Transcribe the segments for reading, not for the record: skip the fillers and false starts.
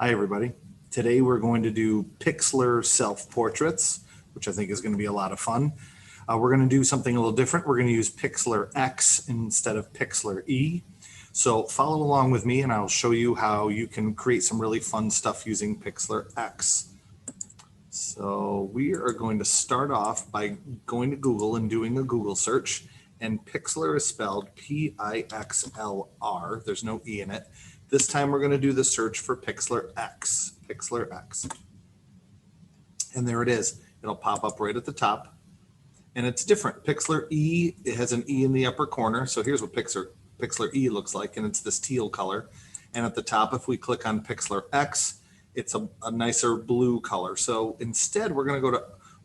Hi everybody. Today we're going to do PIXLR self-portraits, which I think is going to be a lot of fun. We're going to do something a little different. We're going to use PIXLR X instead of PIXLR E. So follow along with me and I'll show you how you can create some really fun stuff using PIXLR X. So we are going to start off by going to Google and doing a Google search. And PIXLR is spelled P-I-X-L-R. There's no E in it. This time we're going to do the search for PIXLR X, PIXLR X. And there it is. It'll pop up right at the top. And it's different. PIXLR E, it has an E in the upper corner. So here's what PIXLR E looks like, and it's this teal color. And at the top, if we click on PIXLR X, it's a nicer blue color. So instead, we're going to go to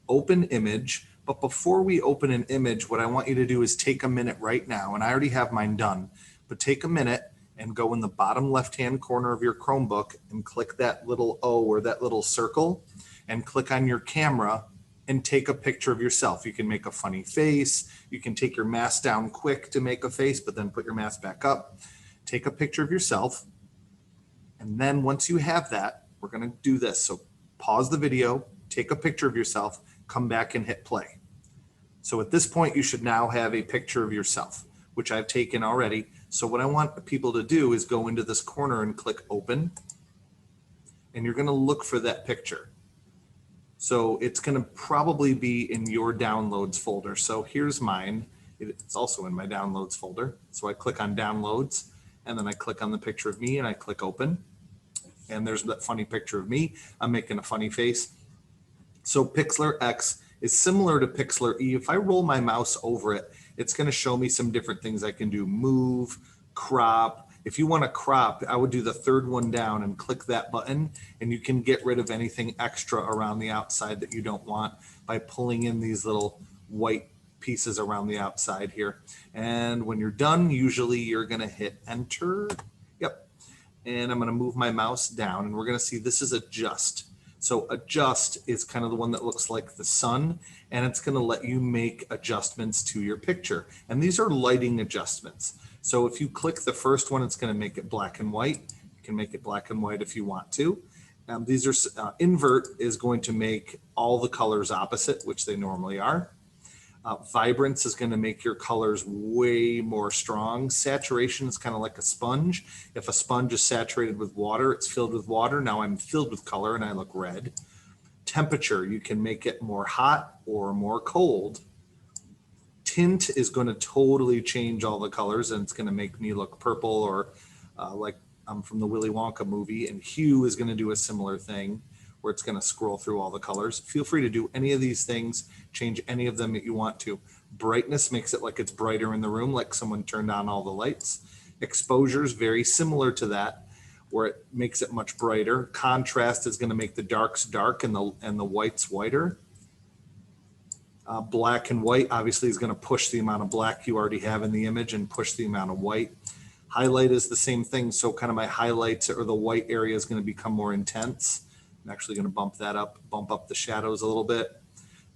Open Image. But before we open an image, what I want you to do is take a minute right now, and I already have mine done, but take a minute and go in the bottom left-hand corner of your Chromebook and click that little O or that little circle and click on your camera and take a picture of yourself. You can make a funny face. You can take your mask down quick to make a face, but then put your mask back up. Take a picture of yourself. And then once you have that, we're going to do this. So pause the video, take a picture of yourself, come back and hit play. So at this point, you should now have a picture of yourself, which I've taken already. So what I want people to do is go into this corner and click open, and you're going to look for that picture. So it's going to probably be in your downloads folder. So here's mine. It's also in my downloads folder. So I click on downloads, and then I click on the picture of me and I click open. And there's that funny picture of me. I'm making a funny face. So PIXLR X is similar to PIXLR E. If I roll my mouse over it, it's going to show me some different things I can do. Move, crop. If you want to crop, I would do the third one down and click that button, and you can get rid of anything extra around the outside that you don't want by pulling in these little white pieces around the outside here. And when you're done, usually you're going to hit enter. Yep. And I'm going to move my mouse down, and we're going to see this is adjust. So adjust is kind of the one that looks like the sun, and it's going to let you make adjustments to your picture. And these are lighting adjustments. So if you click the first one, it's going to make it black and white. You can make it black and white if you want to. These are invert is going to make all the colors opposite, which they normally are. Vibrance is going to make your colors way more strong. Saturation is kind of like a sponge. If a sponge is saturated with water, it's filled with water. Now I'm filled with color and I look red. Temperature, you can make it more hot or more cold. Tint is going to totally change all the colors, and it's going to make me look purple or like I'm from the Willy Wonka movie. And hue is going to do a similar thing, where it's going to scroll through all the colors. Feel free to do any of these things, change any of them that you want to. Brightness makes it like it's brighter in the room, like someone turned on all the lights. Exposure is very similar to that, where it makes it much brighter. Contrast is going to make the darks dark and the whites whiter. Black and white obviously is going to push the amount of black you already have in the image and push the amount of white. Highlight is the same thing. So kind of my highlights or the white area is going to become more intense. I'm actually going to bump up the shadows a little bit.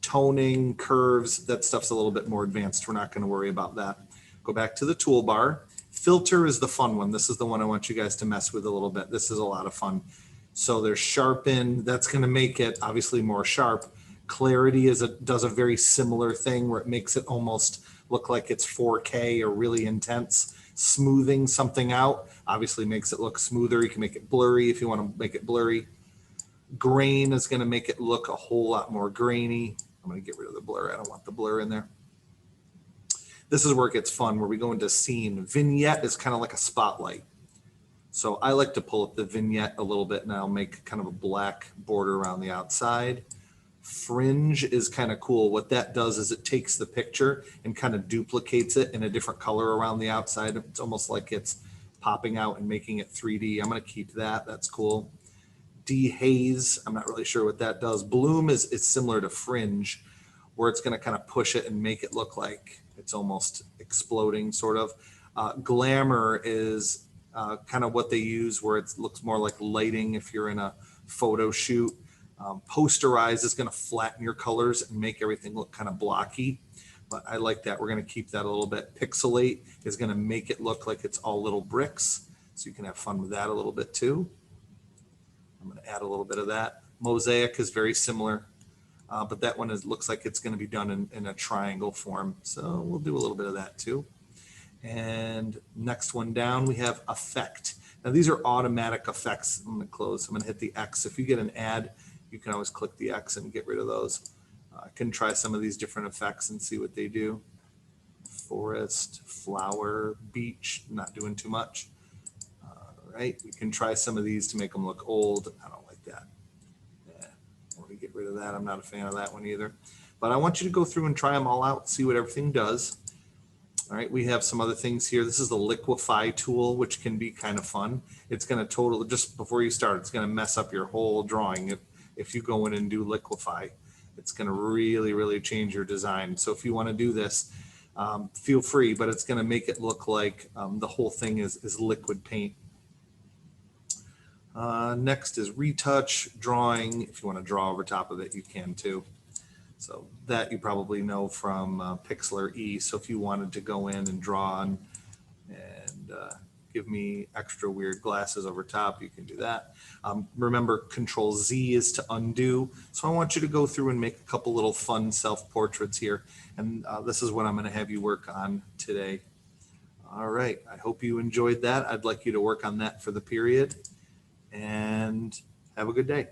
Toning, curves, that stuff's a little bit more advanced. We're not going to worry about that. Go back to the toolbar. Filter is the fun one. This is the one I want you guys to mess with a little bit. This is a lot of fun. So there's sharpen. That's going to make it obviously more sharp. Clarity does a very similar thing where it makes it almost look like it's 4K or really intense. Smoothing something out obviously makes it look smoother. You can make it blurry if you want to make it blurry. Grain is going to make it look a whole lot more grainy. I'm going to get rid of the blur. I don't want the blur in there. This is where it gets fun, where we go into scene. Vignette is kind of like a spotlight. So I like to pull up the vignette a little bit, and I'll make kind of a black border around the outside. Fringe is kind of cool. What that does is it takes the picture and kind of duplicates it in a different color around the outside. It's almost like it's popping out and making it 3D. I'm going to keep that. That's cool. Dehaze, I'm not really sure what that does. Bloom is similar to Fringe, where it's going to kind of push it and make it look like it's almost exploding, sort of. Glamour is kind of what they use, where it looks more like lighting if you're in a photo shoot. Posterize is going to flatten your colors and make everything look kind of blocky, but I like that. We're going to keep that a little bit. Pixelate is going to make it look like it's all little bricks, so you can have fun with that a little bit too. I'm going to add a little bit of that. Mosaic is very similar, but that one looks like it's going to be done in a triangle form. So we'll do a little bit of that too. And next one down, we have effect. Now these are automatic effects. I'm going to close. I'm going to hit the X. If you get an ad, you can always click the X and get rid of those. I can try some of these different effects and see what they do. Forest, flower, beach, not doing too much. Right, we can try some of these to make them look old. I don't like that. Yeah, I want to get rid of that. I'm not a fan of that one either. But I want you to go through and try them all out, see what everything does. All right, we have some other things here. This is the Liquify tool, which can be kind of fun. It's going to just before you start, it's going to mess up your whole drawing. If you go in and do Liquify, it's going to really, really change your design. So if you want to do this, feel free, but it's going to make it look like the whole thing is liquid paint. Next is retouch, drawing. If you want to draw over top of it, you can too. So that you probably know from PIXLR E. So if you wanted to go in and draw and give me extra weird glasses over top, you can do that. Remember, Control Z is to undo. So I want you to go through and make a couple little fun self-portraits here. And this is what I'm going to have you work on today. All right, I hope you enjoyed that. I'd like you to work on that for the period. And have a good day.